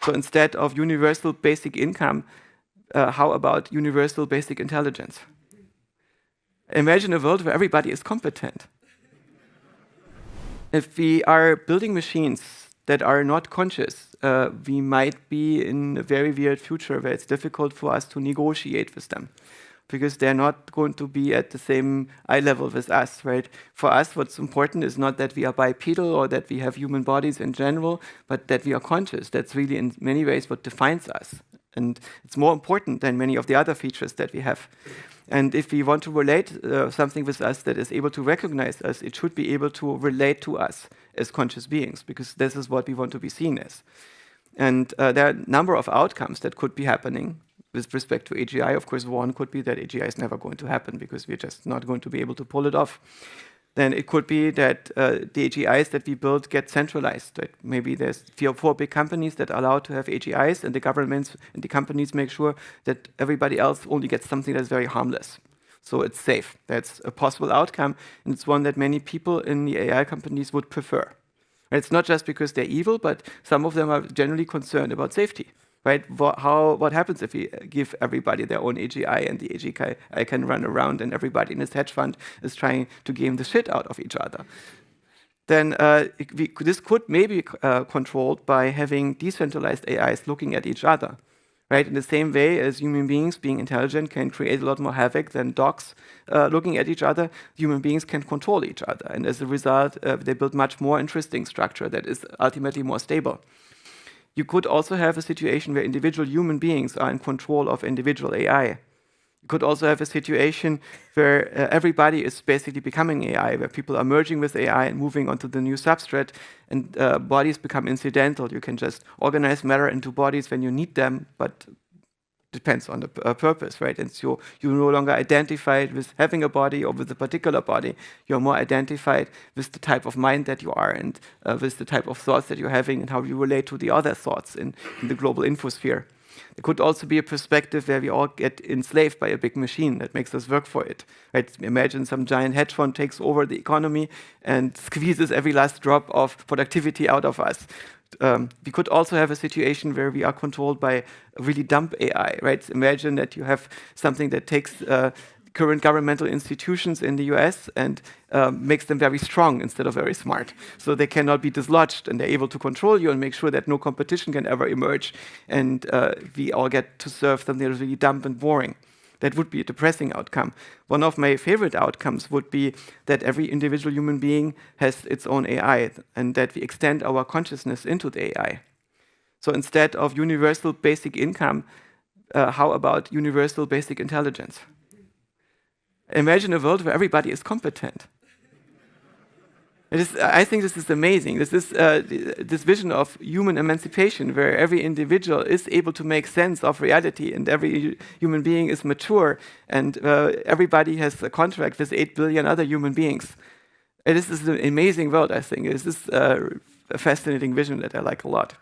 So instead of universal basic income, how about universal basic intelligence? Imagine a world where everybody is competent. If we are building machines that are not conscious, we might be in a very weird future where it's difficult for us to negotiate with them, because they're not going to be at the same eye level with us, right? For us, what's important is not that we are bipedal or that we have human bodies in general, but that we are conscious. That's really, in many ways, what defines us. And it's more important than many of the other features that we have. And if we want to relate something with us that is able to recognize us, it should be able to relate to us as conscious beings, because this is what we want to be seen as. And there are a number of outcomes that could be happening with respect to AGI. Of course, one could be that AGI is never going to happen because we're just not going to be able to pull it off. Then it could be that the AGIs that we build get centralized. That maybe there's 3 or 4 big companies that are allowed to have AGIs, and the governments and the companies make sure that everybody else only gets something that's very harmless. So it's safe. That's a possible outcome, and it's one that many people in the AI companies would prefer. And it's not just because they're evil, but some of them are generally concerned about safety. Right? What happens if we give everybody their own AGI and the AGI can run around and everybody in this hedge fund is trying to game the shit out of each other? Then this could maybe be controlled by having decentralized AIs looking at each other. Right? In the same way as human beings being intelligent can create a lot more havoc than dogs looking at each other, human beings can control each other. And as a result, they build much more interesting structure that is ultimately more stable. You could also have a situation where individual human beings are in control of individual AI. You could also have a situation where everybody is basically becoming AI, where people are merging with AI and moving onto the new substrate, and bodies become incidental. You can just organize matter into bodies when you need them, but depends on the purpose, right? And so you're no longer identified with having a body or with a particular body. You're more identified with the type of mind that you are and with the type of thoughts that you're having and how you relate to the other thoughts in the global infosphere. There could also be a perspective where we all get enslaved by a big machine that makes us work for it. Right? Imagine some giant hedge fund takes over the economy and squeezes every last drop of productivity out of us. We could also have a situation where we are controlled by a really dumb AI, right? Imagine that you have something that takes current governmental institutions in the US and makes them very strong instead of very smart. So they cannot be dislodged, and they're able to control you and make sure that no competition can ever emerge. And we all get to serve something that's really dumb and boring. That would be a depressing outcome. One of my favorite outcomes would be that every individual human being has its own AI and that we extend our consciousness into the AI. So instead of universal basic income, how about universal basic intelligence? Imagine a world where everybody is competent. I think this is amazing. This is this vision of human emancipation, where every individual is able to make sense of reality, and every human being is mature, and everybody has a contract with 8 billion other human beings. And this is an amazing world, I think. This is a fascinating vision that I like a lot.